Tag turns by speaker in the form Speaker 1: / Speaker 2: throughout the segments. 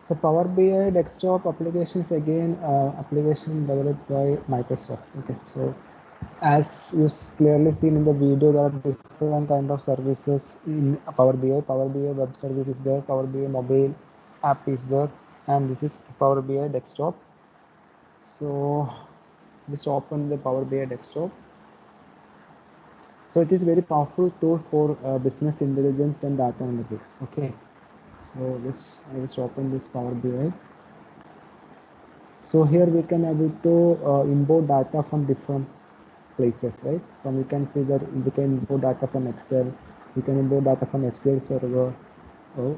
Speaker 1: So Power BI desktop applications again, application developed by Microsoft. Okay, so as you clearly seen in the video, there are different kind of services in Power BI. Power BI web service is there, Power BI mobile app is there, and this is Power BI desktop. So just open the Power BI desktop. So it is very powerful tool for business intelligence and data analytics. Okay, so I just open this Power BI. So here we can able to import data from different places, right? From we can see that we can import data from Excel, we can import data from SQL server. Oh,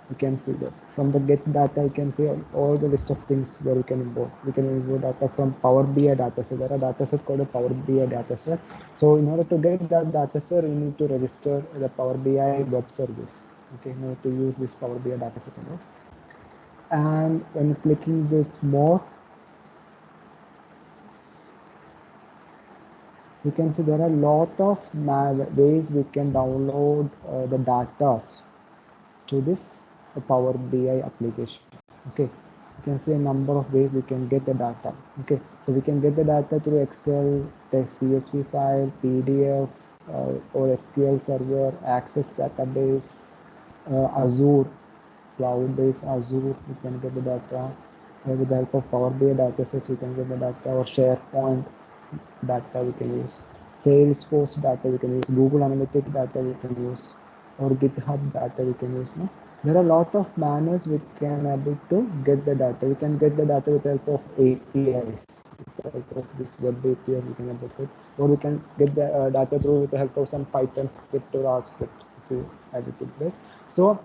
Speaker 1: you can see that from the get data you can see all the list of things where we can import. We can import data from Power BI data set. There are data set called a Power BI data set. So in order to get that data set, you need to register the Power BI web service. Okay, in order to use this Power BI data set. And when clicking this more, you can see there are a lot of ways we can download the data to this Power BI application. Okay, you can see a number of ways we can get the data. Okay, so we can get the data through Excel, the CSV file, PDF, or SQL server, Access database, Azure, cloud-based Azure. We can get the data with the help of Power BI datasets. We can get the data, or SharePoint data we can use, Salesforce data we can use, Google Analytics data we can use, or GitHub data we can use. No? There are a lot of manners we can able to get the data. We can get the data with the help of APIs. With the help of this web API we can able to, or we can get the data through with the help of some Python script or R script if you able to play. So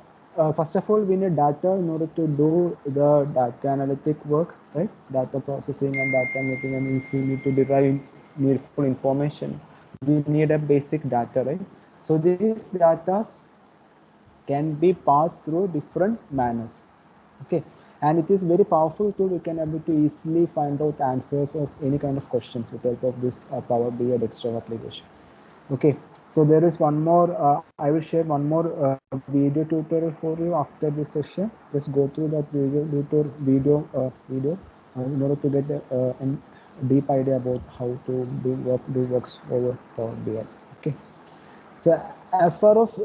Speaker 1: first of all, we need data in order to do the data analytic work, right? Data processing and data making, and if we need to derive needful information, we need a basic data, right? So these data can be passed through different manners. Okay, and it is very powerful tool. We can able to easily find out answers of any kind of questions with the help of this Power BI desktop application. Okay, so there is one more, I will share one more video tutorial for you after this session. Just go through that video in order to get a deep idea about how to do works over Power BI. Okay, so as far as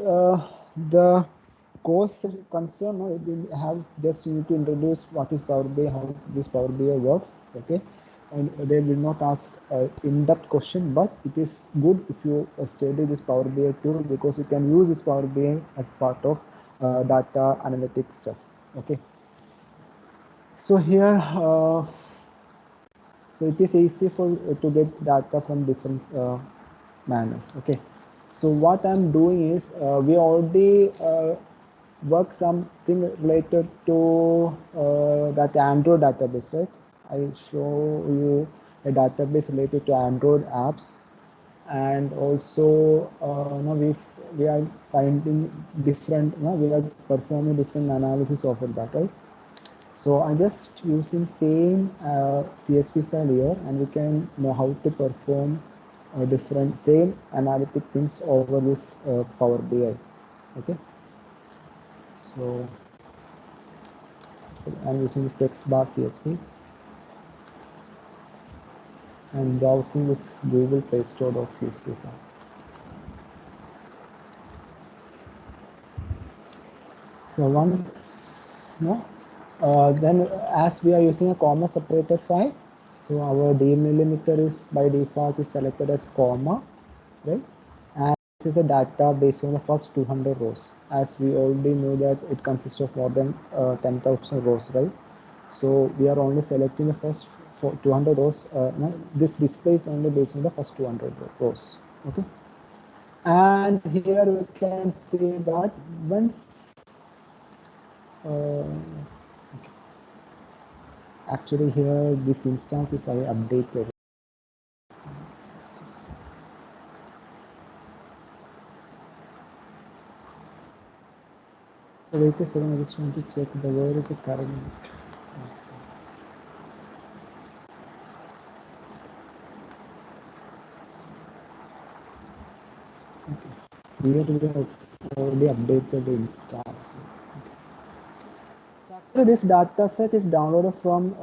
Speaker 1: the course concern, we have just need to introduce what is Power BI, how this Power BI works. Okay, and they will not ask in-depth question, but it is good if you study this Power BI tool, because you can use this Power BI as part of data analytics stuff. Okay, so here so it is easy for to get data from different manners. Okay, so what I'm doing is we already work something related to that Android database, right? I show you a database related to Android apps, and also now we are finding different, we are performing different analysis of that, right? So I'm just using same CSV file here, and we can know how to perform different same analytic things over this Power BI. Okay, so I'm using this text bar CSV and browsing this Google Play Store.csv file. So once then as we are using a comma separated file, so our delimiter is by default is selected as comma, right? And this is a data based on the first 200 rows. As we already know that it consists of more than 10,000 rows, right? So we are only selecting the first 200 rows. This display is only based on the first 200 rows. Okay. And here we can see that once okay. Actually here this instance is updated. So wait a second, I just want to check the where is the current. Okay. Here we have already updated the instance. Okay. So this data set is downloaded from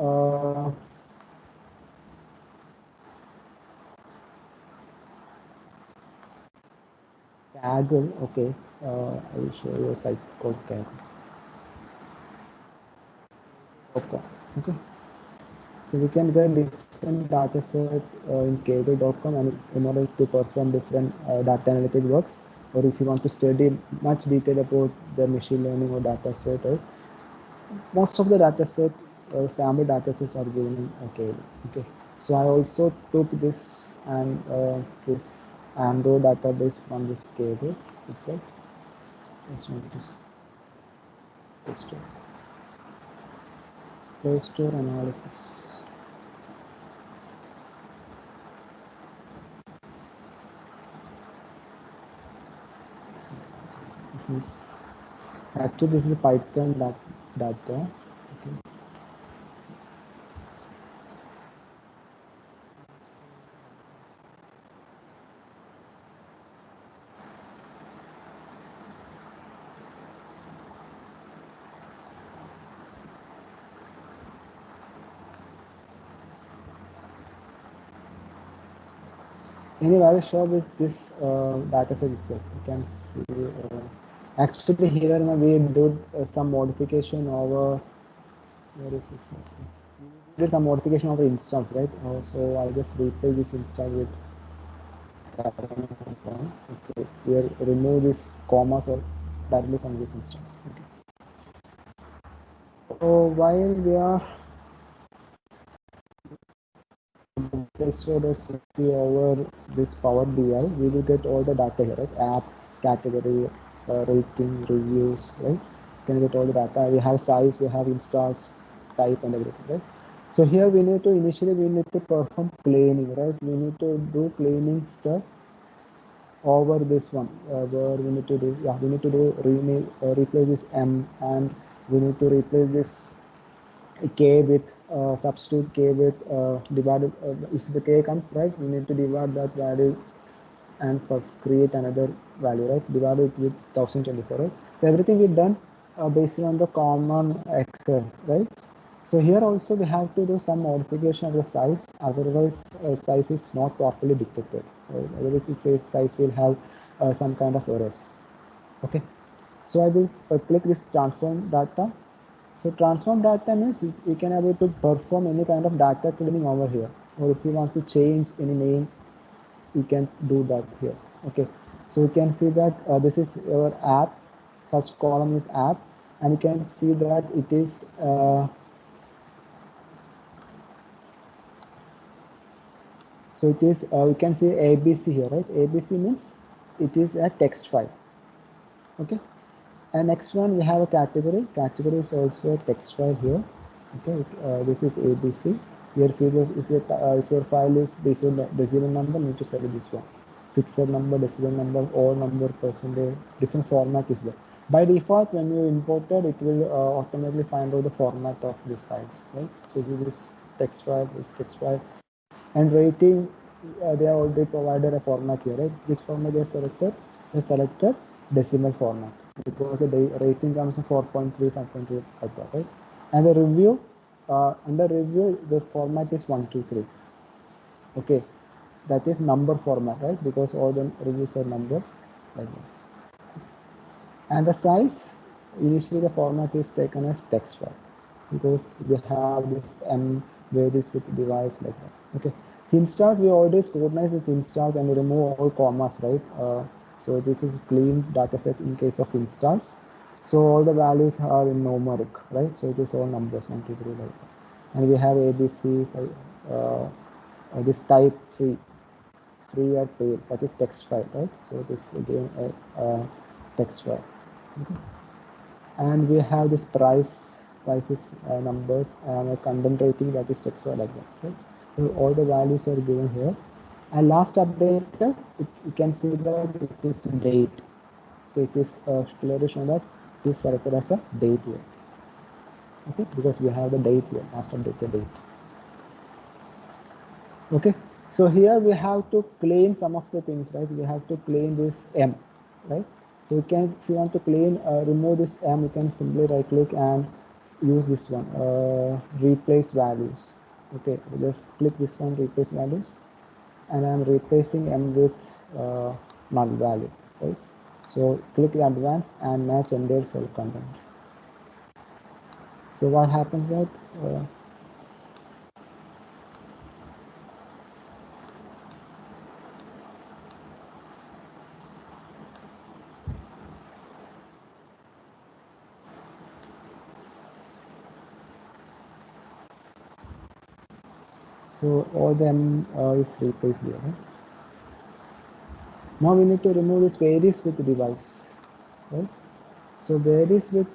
Speaker 1: Kaggle. Okay, I will show you a site called Kaggle. Okay, so we can get different data set in Kaggle.com, and in order to perform different data analytic works, or if you want to study much detail about the machine learning or data set, right? Most of the data set sample data sets are given in Kaggle. Okay, so I also took this and this Android database from this Kaggle itself. Just want to Play Store, Play Store analysis. This is actually this is the Python data. Okay. Anyway, I will show this data set itself. You can see actually here we did some modification over. Where is this? We did some modification of the instance, right? So I'll just replace this instance with okay. Here remove this commas or directly from this instance. Okay. So while we are over this Power BI, we will get all the data here, right? App, category, rating, reviews, right? You can get all the data. We have size, we have installs, type, and everything, right? So here we need to initially we need to perform cleaning, right? We need to do cleaning stuff over this one where we need to do we need to do replace this M, and we need to replace this k with substitute k with divided if the k comes, right, we need to divide that value and create another value, right, divide it with 1024, right. So everything we've done based on the common excel, right. So here also we have to do some modification of the size, otherwise size is not properly detected, right? Otherwise it says size will have some kind of errors. Okay, so I will click this transform data. So transform data means you can able to perform any kind of data cleaning over here, or if you want to change any name, you can do that here. Okay, so you can see that this is your app. First column is app, and you can see that it is so it is you can see ABC here, right? ABC means it is a text file. Okay, and next one we have a category. Category is also a text file here. Okay, this is ABC. Here, if your file is decimal number, need to select this one. Fixed number, decimal number, odd number, percentage, different format is there. By default, when you imported, it will automatically find out the format of these files, right? So this text file, and rating, they have already provided a format here, right? Which format they selected? They selected decimal format because the rating comes from 4.3, 5.3 like that, right? And the review, under review, the format is 123. Okay, that is number format, right? Because all the reviews are numbers like this. And the size, initially the format is taken as text file because we have this M where this with device like that. Okay, installs, we already scrutinize this installs and remove all commas, right? So this is clean data set in case of installs. So all the values are in numeric, right? So it is all numbers 1, 2, 3 like that. And we have ABC, this type free or paid, that is text file, right? So this again a text file. Okay. And we have this prices numbers and a content rating, that is text file like that, right? So all the values are given here, and last updated you can see that it is date. It is clearly shown that it is selected as a date here. Okay, because we have the date here, last updated date. Okay, so here we have to clean some of the things, right? We have to clean this M, right? So you can, if you want to clean remove this M, you can simply right click and use this one, replace values. Okay, just click this one, replace values, and I'm replacing m with null value, right? So click advanced and match entire cell content. So what happens that so all them is replaced here, right? Now we need to remove this varies with device, right? So varies with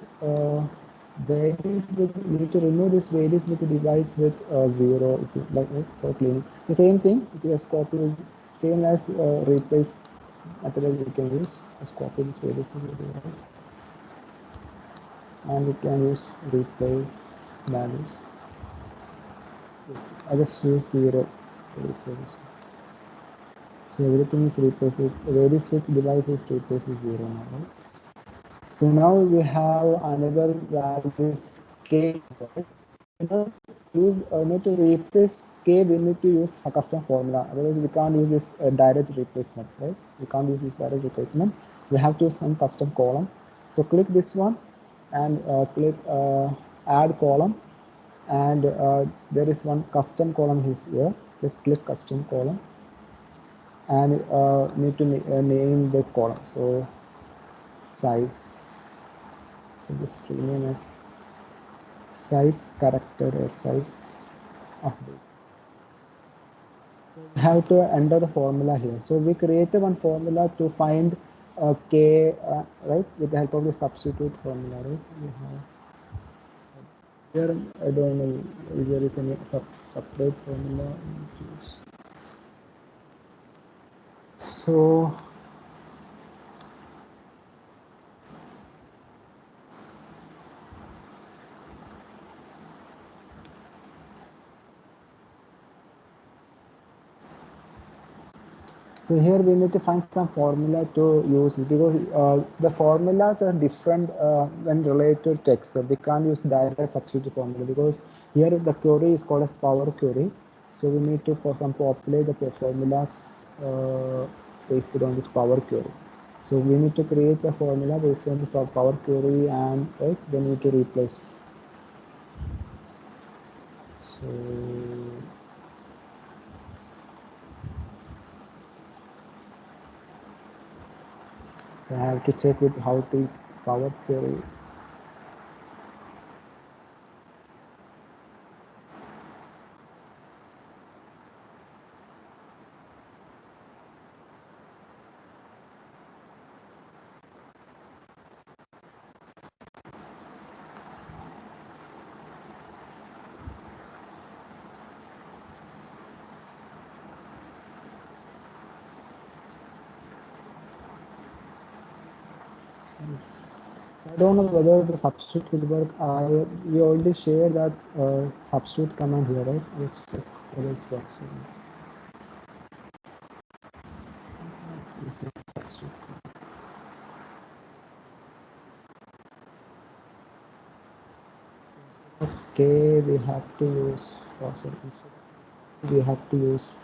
Speaker 1: we need to remove this varies with the device with 0 like for cleaning. The same thing, if you just copy same as replace method we can use. Just copy this varies with the device, and we can use replace values. I just use 0 to replace. So everything is replaced with varies with device is replaced with 0 now, right? So now we have another value is k. Right? You know, need to replace k. We need to use a custom formula. Otherwise, we can't use this direct replacement. Right? We can't use this direct replacement. We have to use some custom column. So click this one and click add column. And there is one custom column here. Just click custom column and need to name the column. So size. So this rename as size character or size update. We have to enter the formula here. So we created one formula to find k, right, with the help of the substitute formula, right? We have here, I don't know if there is any separate formula. So So here we need to find some formula to use because the formulas are different when related to text. So we can't use direct substitute formula because here the query is called as power query. So we need to for some populate the formulas based on this power query. So we need to create the formula based on the power query and right, then we need to replace. So I have to check with how to power query. So I don't know whether the substitute will work. We already shared that substitute command here, right? Let's check whether it works. This is substitute. Okay, we have to use also we have to use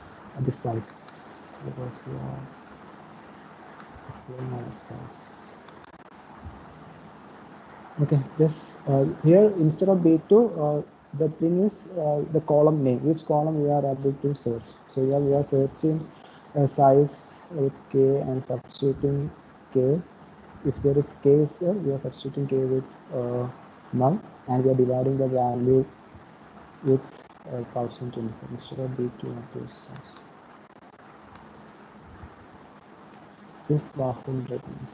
Speaker 1: the size because we are applying our size. Okay, this here instead of B2, the thing is the column name, which column we are able to search. So here we are searching size with k and substituting k. If there is k here, we are substituting k with null and we are dividing the value with 1024 instead of B2 into size. If Vasan returns.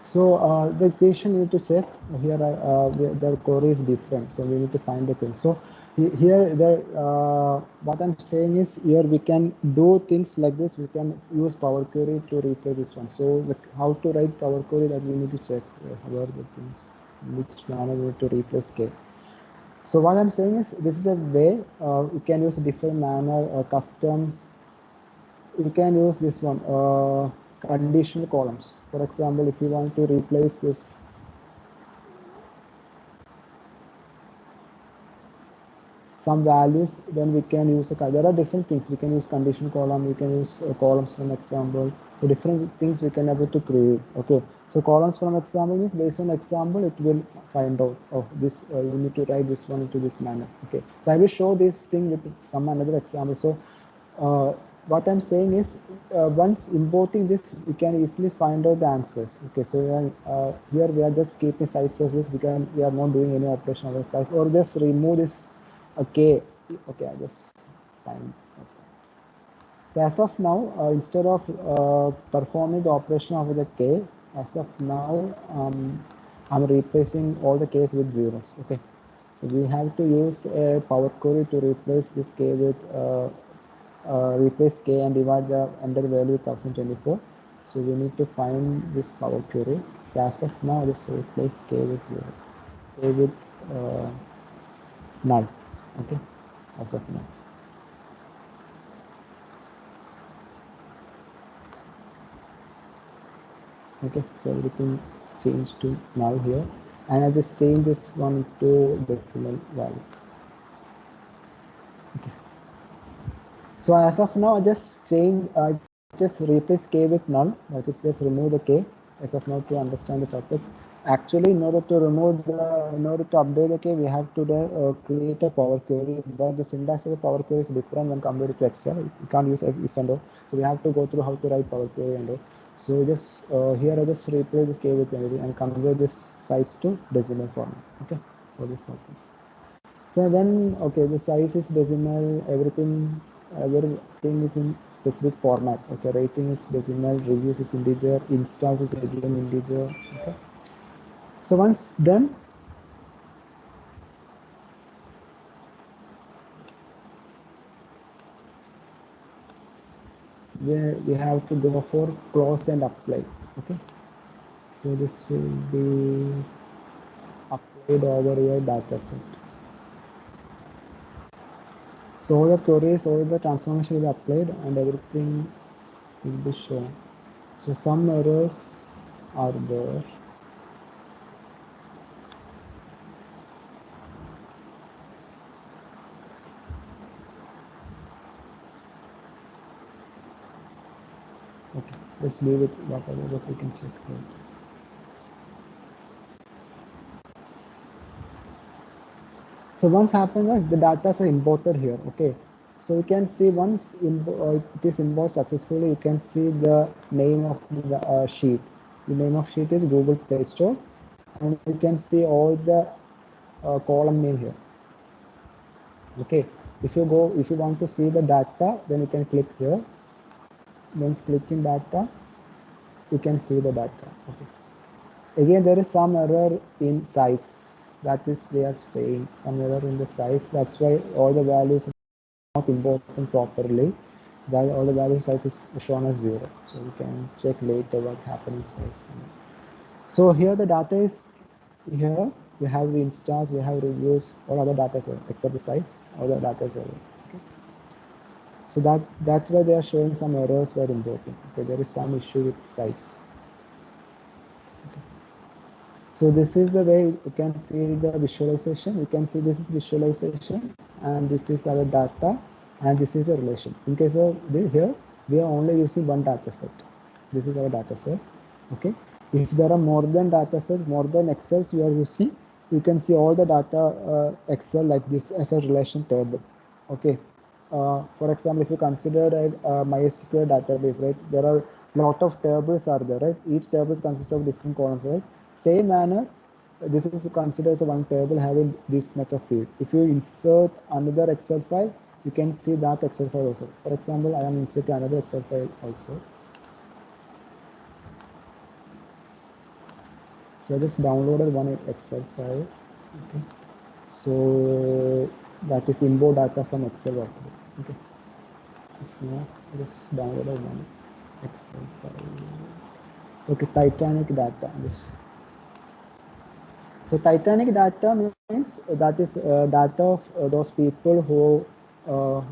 Speaker 1: So the equation you need to check here. The query is different, so we need to find the thing. So here the what I'm saying is here we can do things like this. We can use Power Query to replace this one. So how to write Power Query, that we need to check. How are the things, which manner we need to replace k. So what I'm saying is this is a way you can use a different manner, custom. You can use this one, conditional columns. For example, if you want to replace this some values, then we can use there are different things. We can use condition column, we can use columns from example. So different things we can able to create. Okay, so columns from example means based on example it will find out, oh, this you need to write this one into this manner. Okay, so I will show this thing with some another example. So what I'm saying is once importing this, we can easily find out the answers. Okay, so here we are just keeping size as this. We are not doing any operation on the size, or just remove this k. Okay, I just find. Okay. So as of now, instead of performing the operation of the k, as of now, I'm replacing all the k's with zeros. Okay, so we have to use a power query to replace this k with replace k and divide the enter value with 1024. So we need to find this power query. So as of now, let's replace k with 0, k with null. Okay, as of now. Okay, so everything changed to null here, and I just change this one to decimal value. Okay, so as of now, I just just replace k with null. I just remove the k as of now to understand the purpose. Actually, in order to update the k, we have to create a power query, but the syntax of the power query is different when compared to Excel. You can't use if and all, so we have to go through how to write power query and all. So just here I just replace this k with anything and convert this size to decimal format. Okay, for this purpose. So then, okay, the size is decimal, everything is in specific format. Okay, rating is decimal, reviews is integer, installs is again integer. Okay. So once done, we have to go for close and apply. Okay. So this will be applied over your data set. So all the queries, all the transformation will be applied and everything will be shown. So some errors are there. Okay, let's leave it, whatever else we can check here. So once happens, the data are imported here. Okay, so you can see once it is imported successfully, you can see the name of the sheet. The name of sheet is Google Play Store, and you can see all the column name here. Okay, if you want to see the data, then you can click here. Once clicking data, you can see the data. Okay. Again, there is some error in size. That is, they are saying some error in the size. That's why all the values are not imported properly. While all the value size is shown as 0. So we can check later what's happening size. So here the data is here. We have the installs, we have reviews, all other data except the size. All the data is over. Okay. So that's why they are showing some errors were importing. Okay, there is some issue with size. Okay. So this is the way you can see the visualization. You can see this is visualization and this is our data and this is the relation. In case of here, we are only using one data set. This is our data set. Okay. If there are more than data sets, more than Excels we are using, you can see all the data Excel like this as a relation table. Okay. For example, if you consider a MySQL database, right, there are lot of tables are there, right? Each table consists of different columns, right? Same manner, this is considered as one table having this much of field. If you insert another Excel file, you can see that Excel file also. For example, I am inserting another Excel file also. So I just downloaded one Excel file. Okay. So that is import data from Excel workbook. Okay. So now I just downloaded one Excel file. Okay, Titanic data. So Titanic data means that is data of those people uh,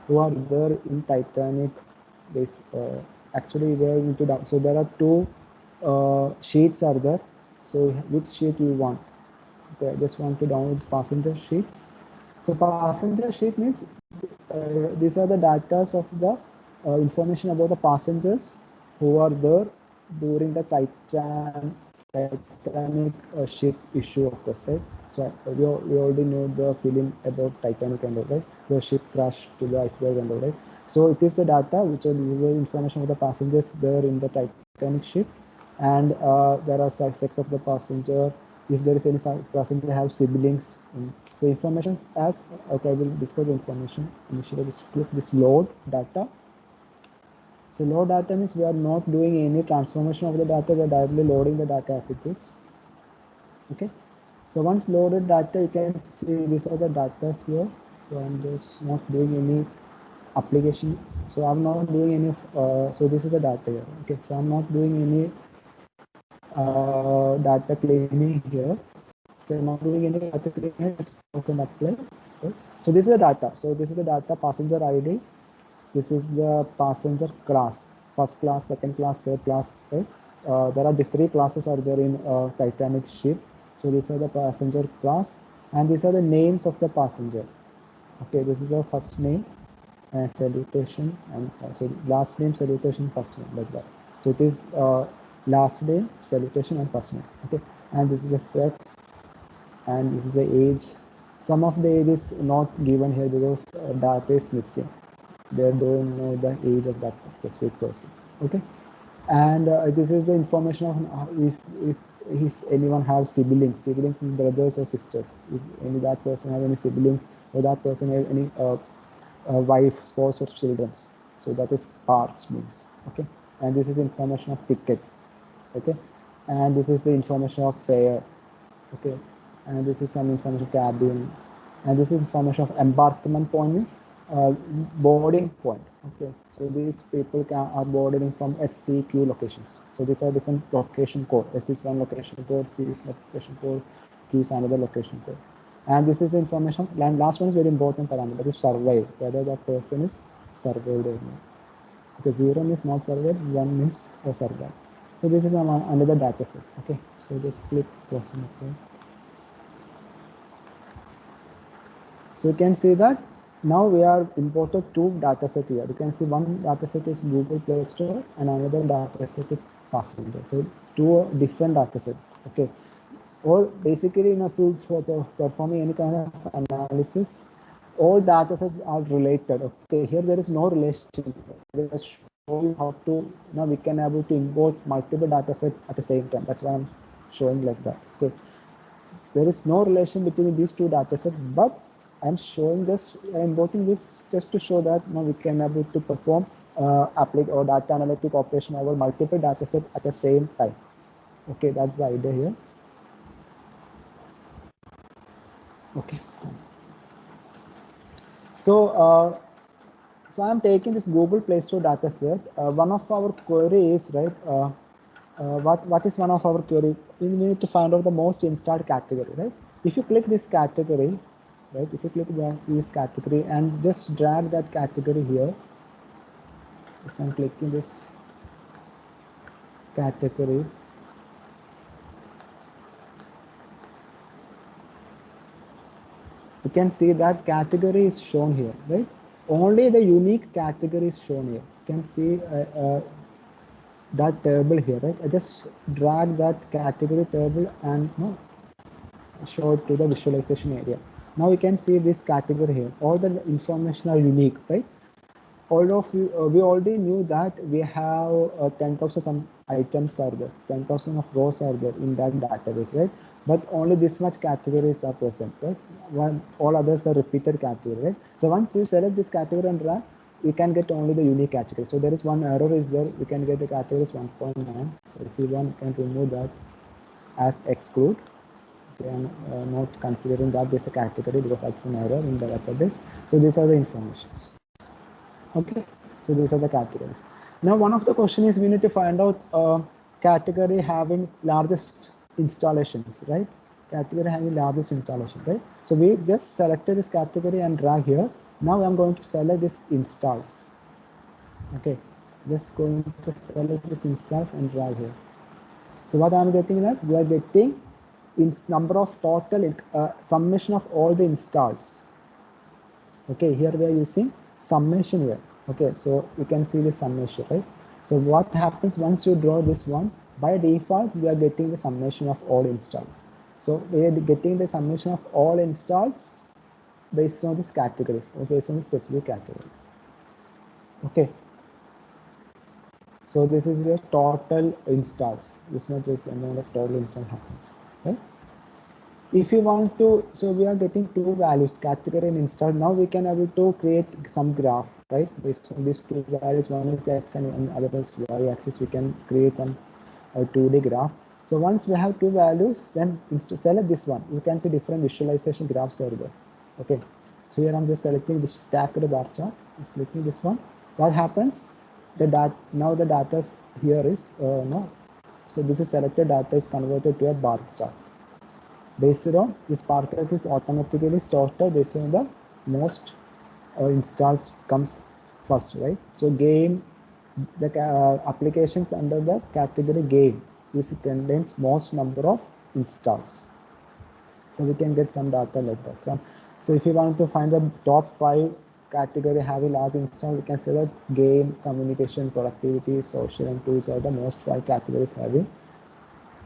Speaker 1: who are there in Titanic. This actually we are into that. So there are two sheets are there. So which sheet you want? Okay, I just want to download this passenger sheets. So passenger sheet means these are the data of the information about the passengers who are there during the Titanic ship issue, of course, right? So we already know the film about Titanic and all, right? The ship crashed to the iceberg and all, right? So it is the data which are the information of the passengers there in the Titanic ship, and there are sex of the passenger. If there is any passenger have siblings, so information as okay, I will discuss the information. Initially, just click this load data. So load data means we are not doing any transformation of the data, we are directly loading the data as it is. Okay. So once loaded data, you can see these are the data here. So I'm just not doing any application. So I'm not doing any. So this is the data here. Okay. So I'm not doing any data cleaning here. So I'm not doing any data cleaning here. Just apply. Okay. So this is the data. So this is the data passenger ID. This is the passenger class, first class, second class, third class, right? There are three classes are there in Titanic ship. So these are the passenger class, and these are the names of the passenger. Okay, this is the first name, and salutation, and so last name, salutation, first name, like that. So it is last name, salutation, and first name. Okay, and this is the sex, and this is the age. Some of the age is not given here because data is missing. They don't know the age of that specific person. Okay, and this is the information of if anyone have siblings, siblings means brothers or sisters. If any that person have any siblings, or that person have any wife, spouse, or children. So that is parts means. Okay, and this is the information of ticket. Okay, and this is the information of fare. Okay, and this is some information of cabin, and this is information of embarkment point means boarding point. Okay, so these people are boarding from SCQ locations. So these are different location code. S is one location code, C is location code, Q is another location code. And this is the information. And last one is very important parameter. That is survived, whether that person is survived or not. Okay, 0 means not survived, 1 means survived. So this is another data set. Okay, so just click person. Okay. So you can see that now we are imported two data set here. You can see one data set is Google Play Store and another data set is passenger. So two different data set. Okay. Or basically in a field for performing any kind of analysis, all data sets are related. Okay. Here there is no relation. Just show you how to now we can able to import multiple data set at the same time. That's why I'm showing like that. Okay. There is no relation between these two data sets, but I'm showing this, I'm importing this just to show that now we can able to perform or data analytic operation over multiple data sets at the same time. Okay, that's the idea here. Okay. So I'm taking this Google Play Store data set. One of our query is right. What is one of our query? We need to find out the most installed category, right? If you click this category, right? If you click this category and just drag that category here, so I'm clicking this category. You can see that category is shown here, right? Only the unique category is shown here. You can see that table here, right? I just drag that category table and show it to the visualization area. Now you can see this category here. All the information are unique, right? All of you, we already knew that we have 10,000 some items are there, 10,000 of rows are there in that database, right? But only this much categories are present, right? All others are repeated category, right? So once you select this category and drag, we can get only the unique category. So there is one error is there. We can get the category is 1.9. So if you want, you can remove that as exclude. Okay, I'm not considering that there's a category because that's an error in the database. So these are the informations. Okay, so these are the categories. Now one of the question is we need to find out category having largest installations, right? Category having largest installation, right? So we just selected this category and drag here. Now I'm going to select this installs. Okay, just going to select this installs and drag here. So what I'm getting that we are getting in number of total summation of all the installs. Okay, here we are using summation here. Okay, so you can see the summation, right? So what happens once you draw this one, by default we are getting the summation of all installs. So we are getting the summation of all installs based on this categories or based on the specific category. Okay, so this is the total installs. This much is the amount of total install happens, right? If you want to, so we are getting two values, category and install. Now we can able to create some graph, right? Based on these two values, one is the x and other is y axis. We can create some 2D graph. So once we have two values, then select this one. You can see different visualization graphs over there. Okay. So here I'm just selecting this stacked bar chart. Just clicking this one. What happens? Now the data here is no. So this is selected data is converted to a bar chart. Based on this bar chart is automatically sorted based on the most installs comes first, right? So game, the applications under the category game is contains most number of installs. So we can get some data like that. So if you want to find the top 5 category having large install, we can say that game, communication, productivity, social, and tools are the most 5 categories having.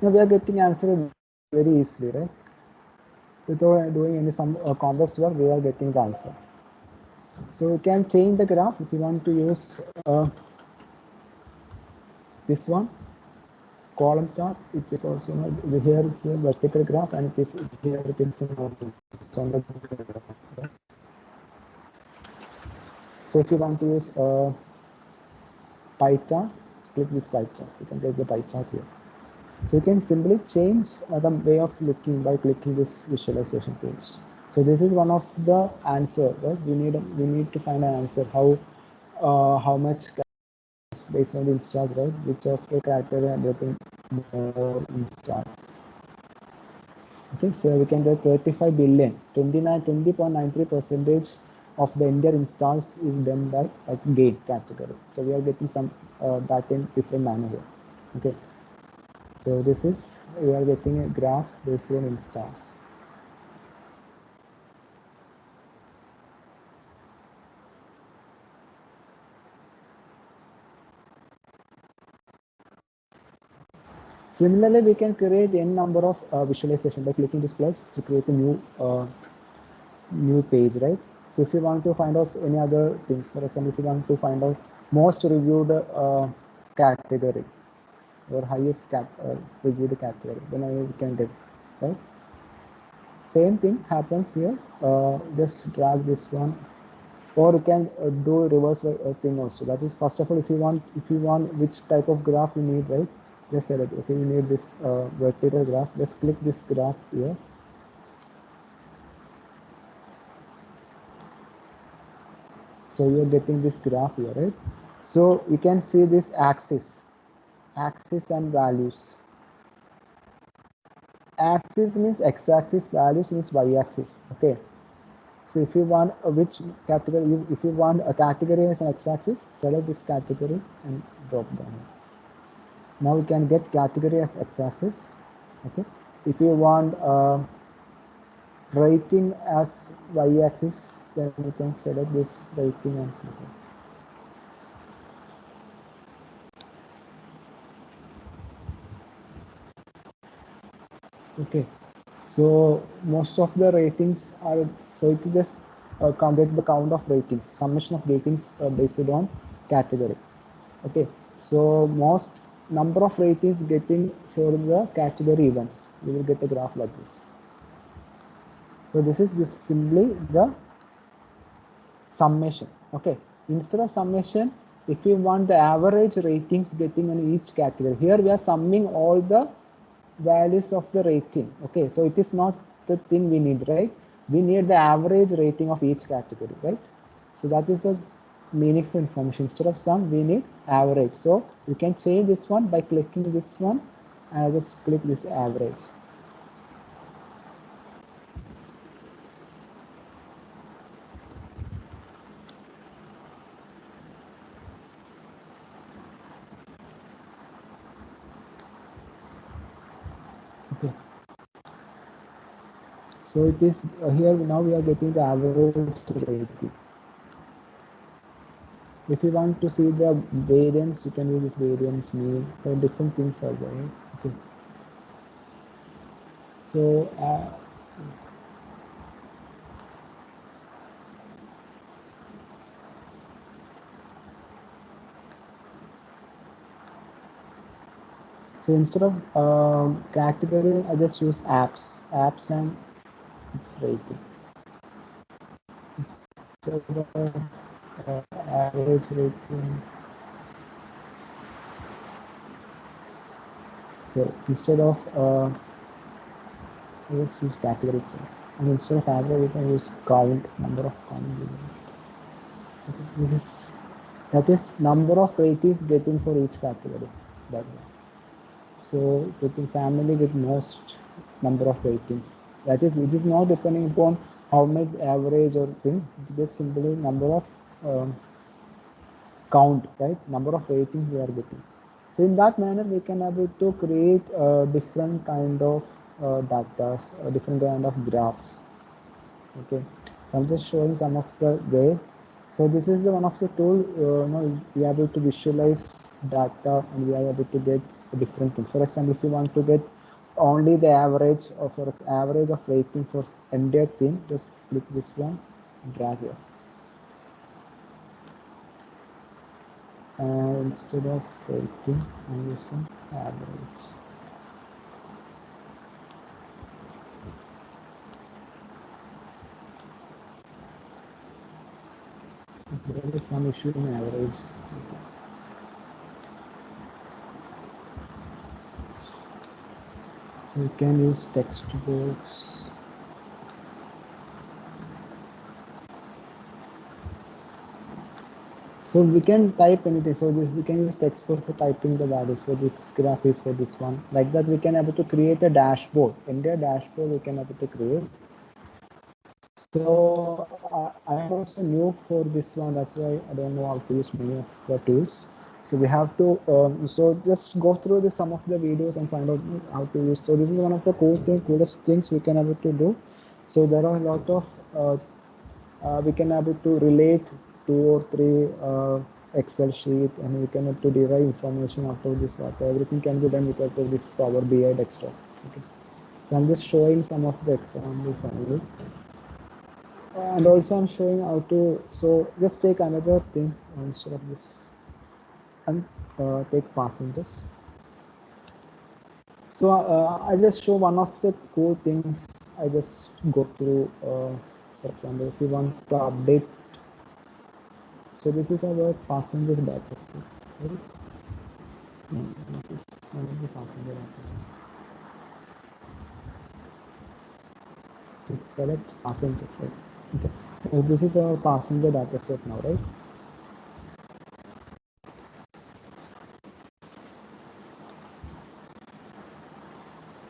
Speaker 1: Now we are getting answer very easily, right? Without doing any some complex work, we are getting the answer. So we can change the graph if you want to use this one column chart. It is also here it's a vertical graph and it is here it is a horizontal graph. So if you want to use pie chart, click this pie chart. You can get the pie chart here. So you can simply change the way of looking by clicking this visualization page. So this is one of the answer, right? We need to find an answer how much based on the installs, right? Which of the criteria are getting more installs. Okay, so we can get 35 billion, 20.93% of the entire installs is done by game category. So we are getting some data in different manner here. Okay, so this is we are getting a graph based on installs. Similarly, we can create n number of visualization by clicking this plus to create a new page, right? So if you want to find out any other things, for example, if you want to find out most reviewed category or highest reviewed category, then you can get, right? Same thing happens here. Just drag this one, or you can do reverse thing also. That is, first of all, if you want which type of graph you need, right? Just select. Okay, you need this vertical graph. Just click this graph here. So you're getting this graph here, right? So you can see this axis and values. Axis means x-axis, values means y-axis. Okay. So if you want which category, if you want a category as an x-axis, select this category and drop down. Now you can get category as x-axis. Okay. If you want rating as y-axis, then you can select this rating and click. Okay, so most of the ratings are, so it is just get the count of ratings, summation of ratings based on category. Okay, so most number of ratings getting for the category events, you will get a graph like this. So this is just simply the summation. Okay, Instead of summation, if we want the average ratings getting in each category, here we are summing all the values of the rating. Okay, so it is not the thing we need, right? We need the average rating of each category, right? So that is the meaningful information. Instead of sum, we need average. So you can change this one by clicking this one, and I just click this average. Okay. So it is here now we are getting the average rating. If you want to see the variance, you can use this variance mean. So different things are there. Okay. So instead of category, I just use apps and its rating. Instead of average rating. So instead of let's use category itself. And instead of average, we can use count, number of count. Okay. That is number of ratings getting for each category. So getting family with most number of ratings. That is, it is not depending upon how much average or thing. It is simply number of count, right? Number of ratings we are getting. So in that manner, we can able to create different kind of data, different kind of graphs. Okay, so I'm just showing some of the way. So this is the one of the tool. We are able to visualize data, and we are able to get different things. For example, if you want to get only the average of rating for entire thing, just click this one, drag here. Instead of rating, I'm using average. There is some issue in average. So you can use text box. So we can type anything. So we can use text box for typing the values. For this graph is for this one. Like that, we can able to create a dashboard. In their dashboard, we can able to create. So I am also new for this one. That's why I don't know how to use many of the tools. So we have to, so just go through some of the videos and find out how to use. So this is one of the coolest things we can able to do. So there are a lot of, we can able to relate 2 or 3 Excel sheet, and we can able to derive information out of this. Everything can be done with this Power BI desktop. Okay. So I'm just showing some of the examples only. And also I'm showing how to, so just take another thing instead of this, and take passengers. So I just show one of the cool things. I just go through, for example, if you want to update. So this is our passengers data set. Right? This is one of the passenger data set. So select passenger, right? Okay. So this is our passenger data set now, right?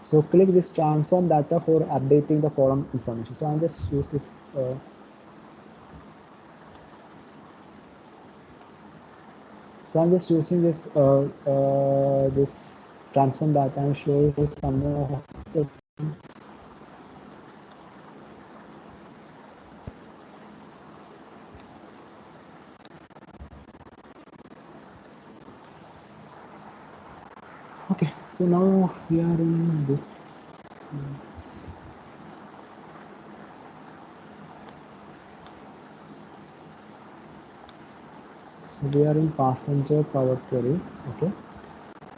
Speaker 1: So click this transform data for updating the column information. So I'll just use this. So I'm just using this this transform data and show you some of the things. Okay, so now we are in this. So we are in passenger power query. Okay.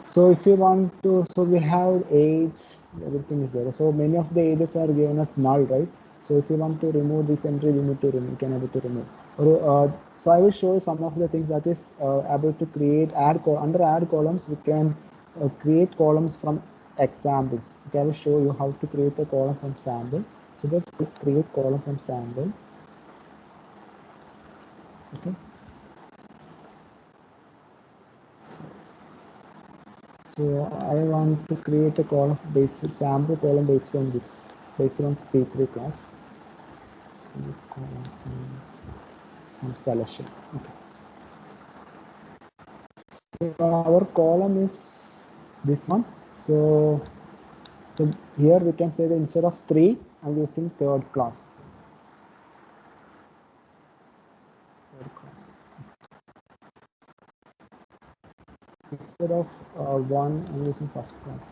Speaker 1: So if you want to, so we have age, everything is there. So many of the ages are given as null, right? So if you want to remove this entry, we need to remove, can able to remove. So I will show you some of the things that is able to create under add columns. We can create columns from examples. Okay, I will show you how to create a column from sample. So just click create column from sample. Okay. So I want to create a column based sample column based on this, based on P3 class. From selection. Okay. So our column is this one. So here we can say that instead of 3, I'm using third class. Instead of 1, I'm using first class.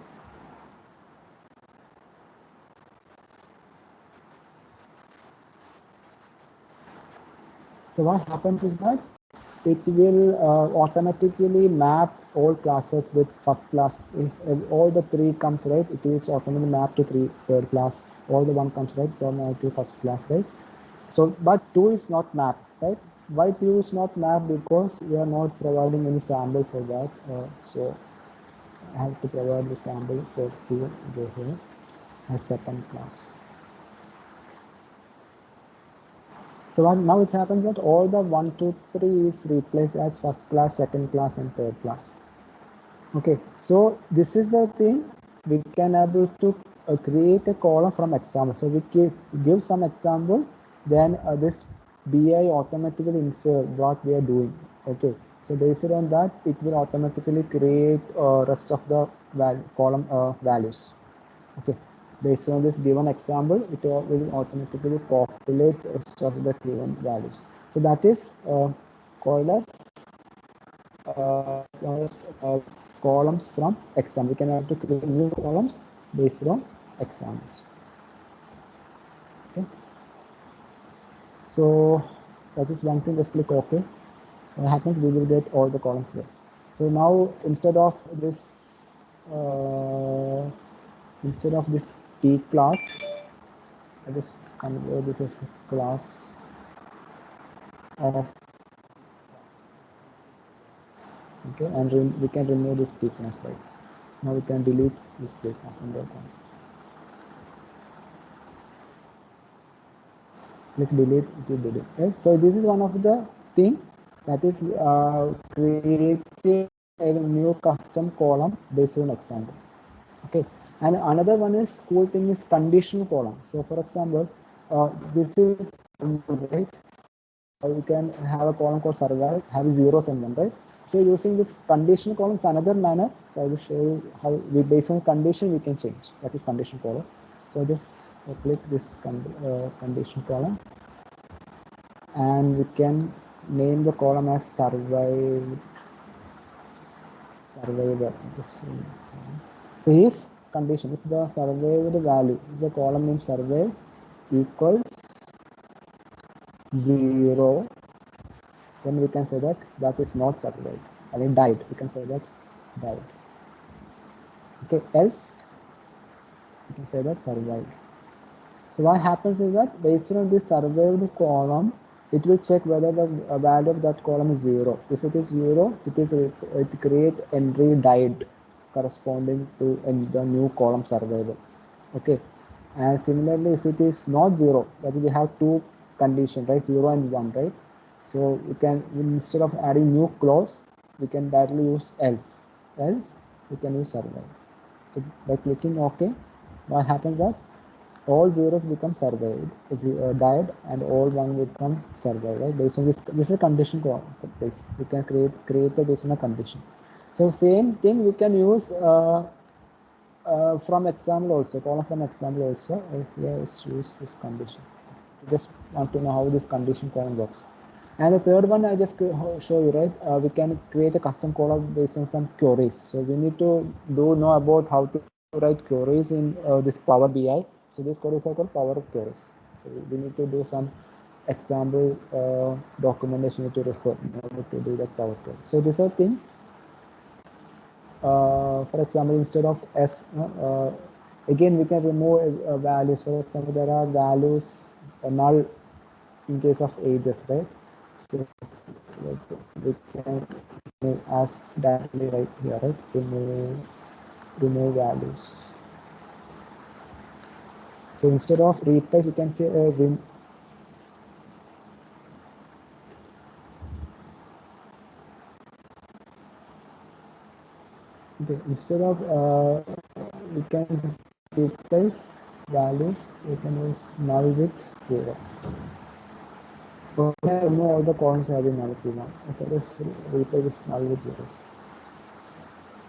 Speaker 1: So what happens is that it will automatically map all classes with first class. If all the 3 comes right, it is automatically mapped to third class. All the 1 comes right, from to first class, right? So, but 2 is not mapped, right? Why 2 is not mapped? Because we are not providing any sample for that. So I have to provide the sample for 2 go here as second class. So what now it happens that all the 1, 2, 3 is replaced as first class, second class, and third class. Okay, so this is the thing we can able to create a column from example. So we give some example, then this BI automatically infer what we are doing. Okay, so based on that, it will automatically create rest of the column values. Okay, based on this given example, it will automatically populate rest of the given values. So that is called as columns from exam. We can have to create new columns based on examples. Okay. So that is one thing. Just click OK. What happens? We will get all the columns here. So now instead of this P class, I just convert this as a class of okay, and we can remove this P class, right? Now we can delete this P class and click delete, click delete, right? So this is one of the thing that is creating a new custom column based on example. Okay, and another one is cool thing is conditional column. So for example, this is right. You can have a column called survive, have zeros and one, right? So using this conditional column is another manner. So I will show you how we based on condition we can change. That is conditional column. So just click this condition column, and we can name the column as survivor. So if condition, if the survived value, if the column name survived equals 0, then we can say that that is not survived. I mean died. We can say that died. Okay. Else we can say that survived. So what happens is that based on this survived column, it will check whether the value of that column is 0. If it is 0, it create entry died corresponding to the new column survived. Okay. And similarly, if it is not 0, that we have two conditions, right? 0 and 1, right? So we can, instead of adding new clause, we can directly use else. Else we can use survive. So by clicking OK, what happens that all zeros become survived, died, and all one become survived. Right? Based on this is a condition base. We can create a based on a condition. So same thing we can use from example also, column from example also. Let's use this condition. Just want to know how this condition column works. And the third one I just show you, right? We can create a custom column based on some queries. So we need to know about how to write queries in this Power BI. So these queries are called Power Queries. So we need to do some example documentation to refer in order to do that Power Query. So these are things. For example, instead of s, again we can remove values. For example, there are values null in case of ages, right? So we can move as directly right here, right? Remove values. So instead of replace, you can say okay, instead of we can replace values, we can use null with 0. Okay, remove all the columns having null if you want. Okay, let's replace this null with 0.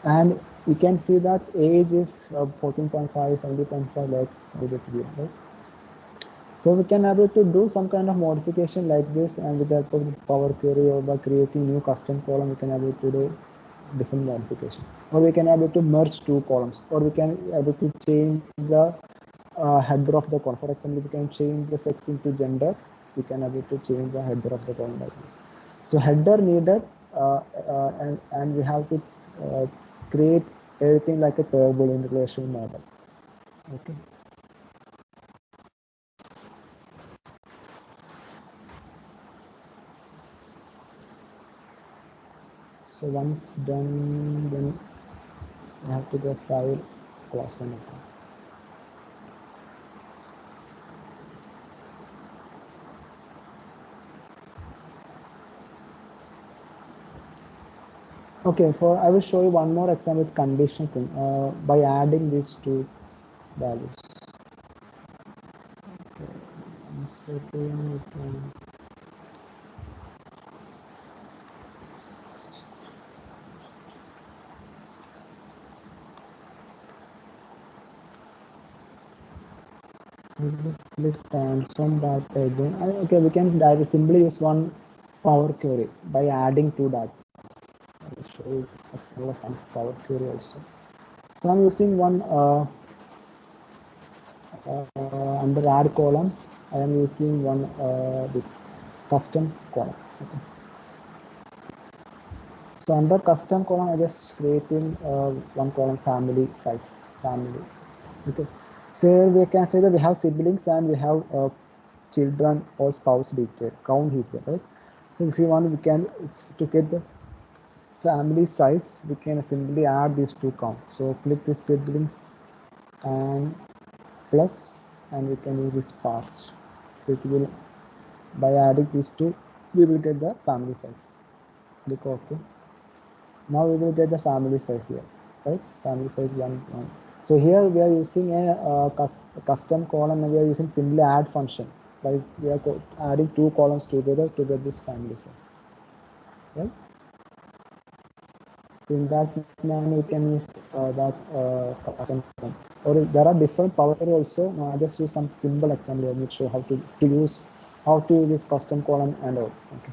Speaker 1: And you can see that age is 14.5, 70.5, like this given, right? So we can able to do some kind of modification like this, and with the help of this Power Query or by creating new custom column, we can able to do different modification. Or we can able to merge two columns, or we can able to change the header of the column. For example, we can change the sex into gender. We can able to change the header of the column like this. So header needed, and we have to create everything like a table in relation model. Okay. So once done, then you have to go file, close and open. Okay, for I will show you one more example with condition thing by adding these two values. Okay, one second, we can just click transform data again. Okay, we can simply use one Power Query by adding two data. I will show you example of Power Query also. So I'm using one under add columns. I am using one this custom column. Okay. So under custom column, I just creating one column family size family. Okay. So here we can say that we have siblings and we have children or spouse detail. Count is there, right? So if you want, we can to get the family size, we can simply add these two count. So click this siblings and plus, and we can use this parts. So it will, by adding these two, we will get the family size. Click OK. Now we will get the family size here, right? Family size 1. So here we are using a custom column, and we are using simply add function. That is, we are adding two columns together to get this family size, right? So in that manner, we can use that custom column. Or there are different Power Query also. Now I just use some simple example. Let me show how to use this custom column and all. Okay.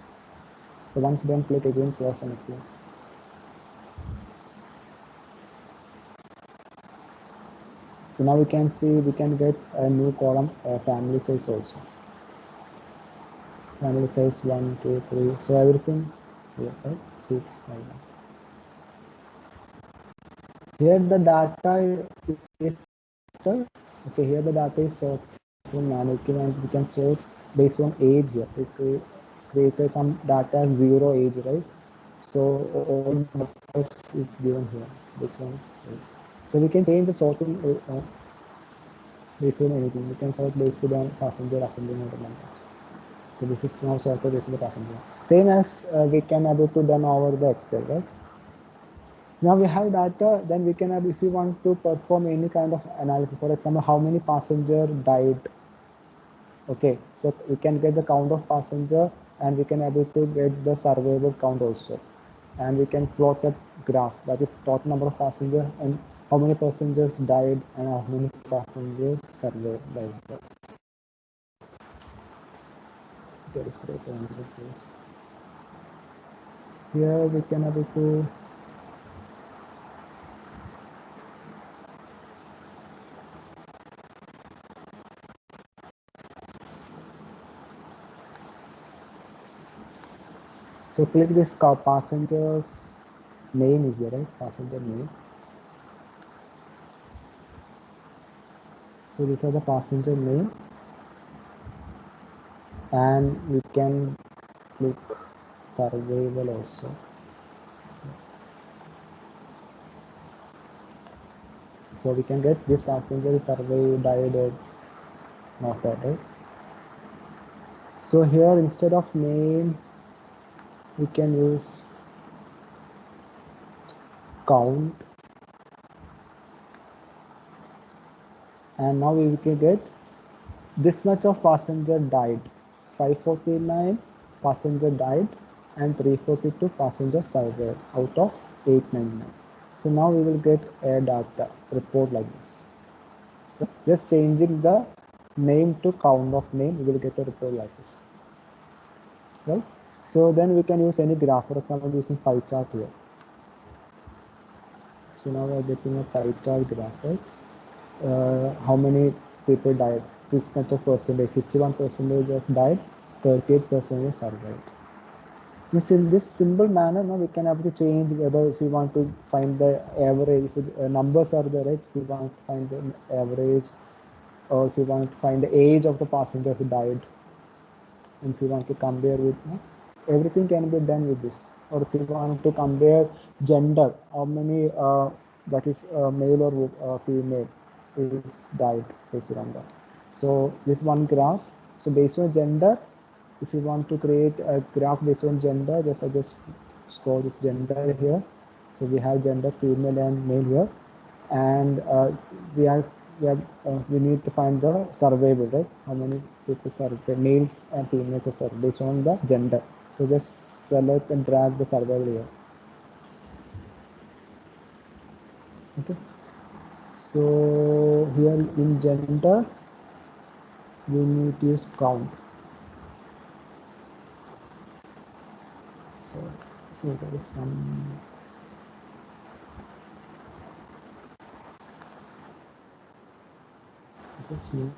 Speaker 1: So once done, click again, close and apply. So now we can see we can get a new column family size also. Family size 1, 2, 3. So everything here, right? 6, 5. Here the data is okay. Here the data is sorted manually, and we can sort based on age here. We created some data as 0 age, right? So all numbers is given here. This one. Right? So we can change the sorting based on anything. We can sort based on passenger assembly model numbers. So this is now sorted based on the passenger. Same as we can able to done over the Excel, right? Now we have data, then we can have, if you want to perform any kind of analysis, for example, how many passenger died. Okay, so we can get the count of passenger, and we can able to get the survivor count also. And we can plot a graph, that is total number of passengers and how many passengers died and how many passengers survived. That is great. Here we can able to so click this car passengers name is there, right? Passenger name. So these are the passenger name, and we can click survival also. So we can get this passenger survived, died, or not that, right? So here instead of name, we can use count, and now we can get this much of passenger died. 549 passenger died and 342 passenger survived out of 899. So now we will get a data report like this. Just changing the name to count of name, we will get a report like this. Right? So then we can use any graph, for example, using pie chart here. So now we are getting a pie chart graph, right? How many people died? This much of percentage, 61% of died, 38% survived. In this simple manner, now we can have to change whether if we want to find the average, if numbers are there, right? If we want to find the average, or if you want to find the age of the passenger who died, and if you want to compare with, everything can be done with this. Or if you want to compare gender, how many that is male or female is died based on that. So this one graph. So based on gender, if you want to create a graph based on gender, I just store this gender here. So we have gender female and male here, and we need to find the survivor, right? How many people survived, males and females are survived based on the gender. So just select and drag the survivor here. Okay. So here in gender, we need to use count. So there is some. This is new.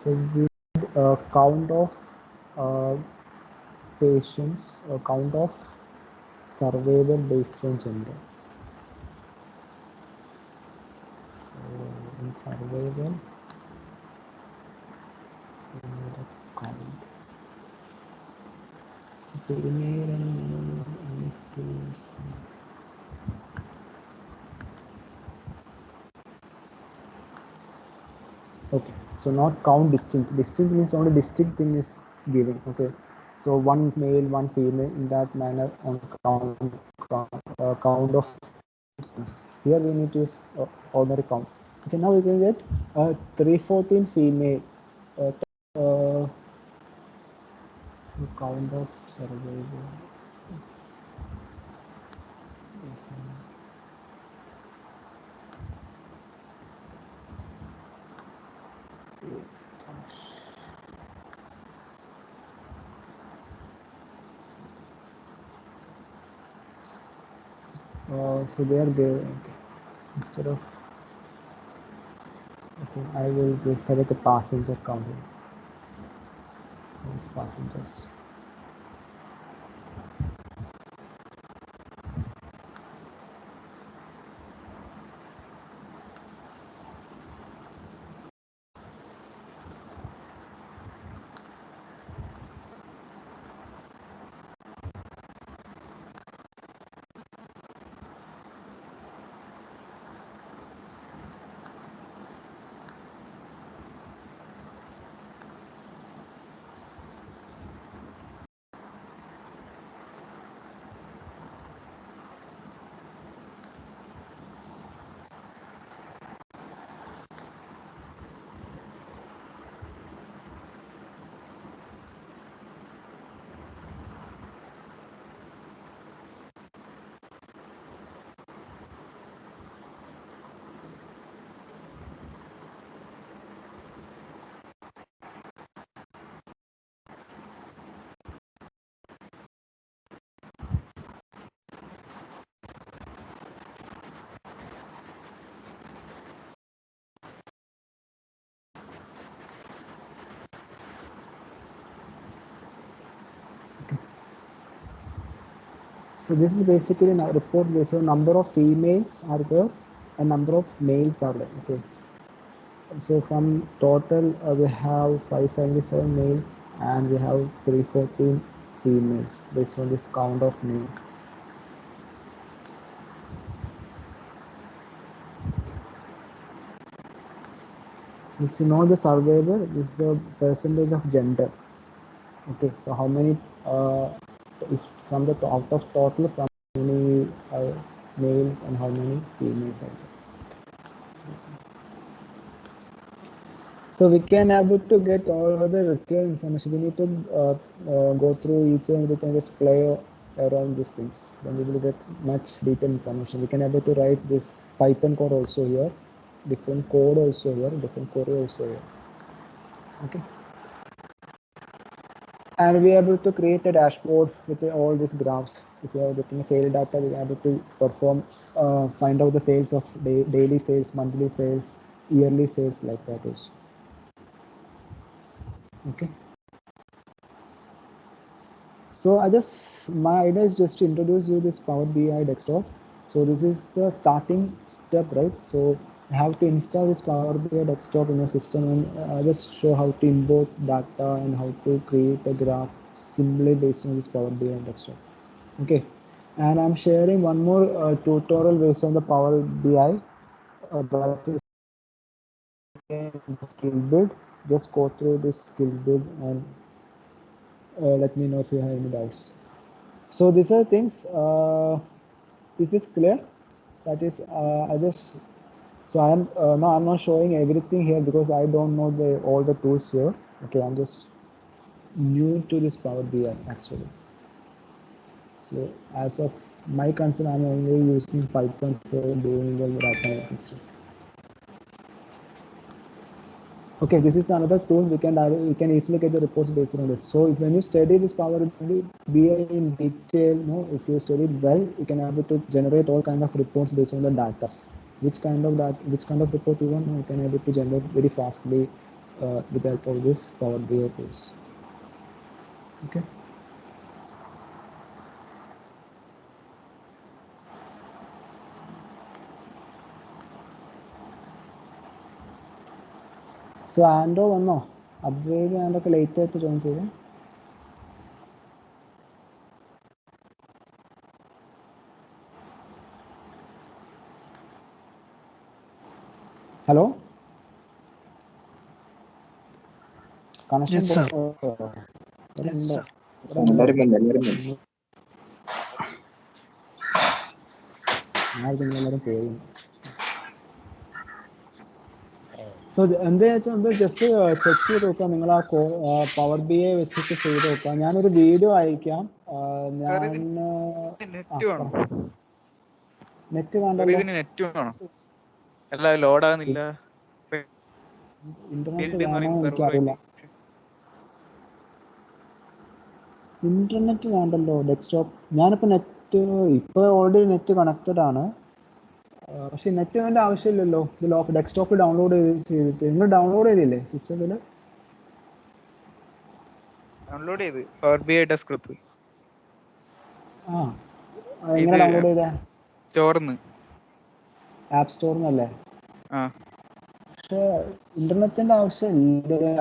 Speaker 1: So we need a count of patients, a count of survivor based on gender. So in survivor, we need a count. So female and okay, so not count distinct. Distinct means only distinct thing is given. Okay, so one male, one female in that manner on count of counts. Here we need to use ordinary count. Okay, now we can get 314 female. So count of survivor. So they are there. Okay. Instead of, okay, I will just select the passenger count. These passengers. So this is basically a report based on number of females are there and number of males are there. Okay. So from total we have 577 males and we have 314 females based on this count of name. This is not the survivor, this is the percentage of gender. Okay, so how many, if from the out of total, from how many males and how many females are there. So we can able to get all the required information. We need to go through each and everything, just play around these things. Then we will get much detailed information. We can able to write this Python code also here, different code also here, different query also here. Okay. And we are able to create a dashboard with all these graphs. If you are getting sale data, we are able to perform, find out the sales of daily sales, monthly sales, yearly sales, like that also. Okay. So my idea is just to introduce you this Power BI desktop. So this is the starting step, right? So you have to install this Power BI desktop in your system, and just show how to import data and how to create a graph simply based on this Power BI desktop. Okay, and I'm sharing one more tutorial based on the Power BI. That is skill build. Just go through this skill build and let me know if you have any doubts. So these are things. Is this clear? That is, I just, so I am no, I'm not showing everything here because I don't know all the tools here. Okay, I'm just new to this Power BI actually. So as of my concern, I'm only using Python for doing the data analysis stuff. Okay, this is another tool we can easily get the reports based on this. So when you study this Power BI in detail, if you study it well, you can able to generate all kind of reports based on the data. Which kind of report you want, you can able to generate very fastly with the help of this Power BI tools. Okay. So Ando vannോ അദ്വൈത് ആൻഡൊക്കെ late ആയിട്ട് join ചെയ്തേ. Hello connection
Speaker 2: Yes, sir.
Speaker 1: ഉണ്ടോ? എല്ലാവരും പോയി. So എന്താ വെച്ചാൽ just check ചെയ്ത് നോക്കാം. നിങ്ങൾ ആ പവർ ബി ഐ വെച്ചിട്ട് ചെയ്ത് നോക്കാം. ഞാനൊരു വീഡിയോ അയക്കാം. നെറ്റ് വേണ്ടല്ലോ, ഇന്റർനെറ്റ് വേണോ എനിക്കറിയില്ല. ഇന്റർനെറ്റ് വേണ്ടല്ലോ ഡെസ്ക്ടോപ്പ്. ഞാനിപ്പോൾ നെറ്റ് ഇപ്പോൾ ഓൾറെഡി നെറ്റ് കണക്റ്റഡ് ആണ്. പക്ഷെ നെറ്റ് വേണ്ട ആവശ്യമില്ലല്ലോ. ഇത് ഡെസ്ക്ടോപ്പ് ഡൗൺലോഡ് ചെയ്തിട്ട് നിങ്ങൾ ഡൗൺലോഡ് ചെയ്തില്ലേ സിസ്റ്റത്തിൽ?
Speaker 3: ഡൗൺലോഡ് ചെയ്ത് പവർ ബി ഐ ഡെസ്ക്ടോപ്പ്.
Speaker 1: ആ, എങ്ങനെ ഡൗൺലോഡ് ചെയ്തേ?
Speaker 3: സ്റ്റോറിന്ന്,
Speaker 1: ആപ്പ് സ്റ്റോറിന്നല്ലേ?
Speaker 3: ആ.
Speaker 1: പക്ഷെ ഇന്റർനെറ്റിന്റെ ആവശ്യമില്ല.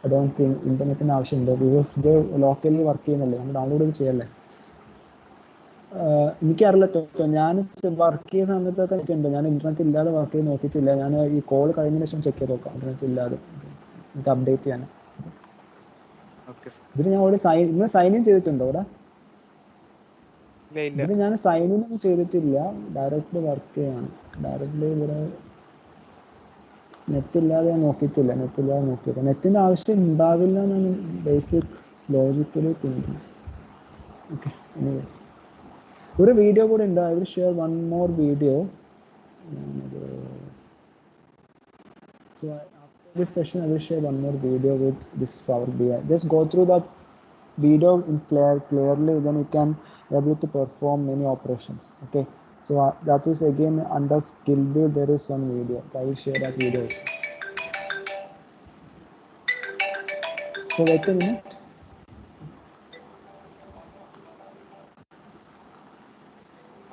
Speaker 1: ഐ ഡോണ്ട് തിങ്ക് ഇന്റർനെറ്റിന്റെ ആവശ്യമുണ്ട്. ബിക്കോസ് ഇത് ലോക്കലി വർക്ക് ചെയ്യുന്നല്ലേ, നമ്മൾ ഡൗൺലോഡ് ചെയ്ത് ചെയ്യല്ലേ. എനിക്കറിയില്ല കേട്ടോ, ഞാൻ വർക്ക് ചെയ്യുന്ന സമയത്തൊക്കെ നെറ്റ് ഉണ്ട്. ഞാൻ ഇന്റർനെറ്റ് ഇല്ലാതെ വർക്ക് ചെയ്ത് നോക്കിയിട്ടില്ല. ഞാൻ ഈ കോൾ കഴിഞ്ഞ ശേഷം ചെക്ക് ചെയ്ത് നോക്കാം ഇന്റർനെറ്റ് ഇല്ലാതെ, എനിക്ക് അപ്ഡേറ്റ് ചെയ്യാൻ. ഇതിന് ഞാൻ ഇവിടെ സൈൻ ഇൻ ചെയ്തിട്ടുണ്ടോ? ഇവിടെ ഇതിന് ഞാൻ സൈൻ ഇൻ ഒന്നും ചെയ്തിട്ടില്ല. ഡയറക്റ്റ്ലി വർക്ക് ചെയ്യാണ്. ഡയറക്റ്റ്ലി ഇവിടെ നെറ്റ് ഇല്ലാതെ ഞാൻ നോക്കിയിട്ടില്ല. നെറ്റിന്റെ ആവശ്യം ഉണ്ടാവില്ല എന്നാണ് ബേസിക് ലോജിക്കലി തിങ്കിങ്. ഓക്കെ, ഒരു വീഡിയോ കൂടെ ഉണ്ട്. I will share one more video. So after this session, I will share one more video with this Power BI. Just go through that video in clearly, then you can able to perform many operations. Okay, so that is again under skill build. There is one video. I will share that video. So wait a minute.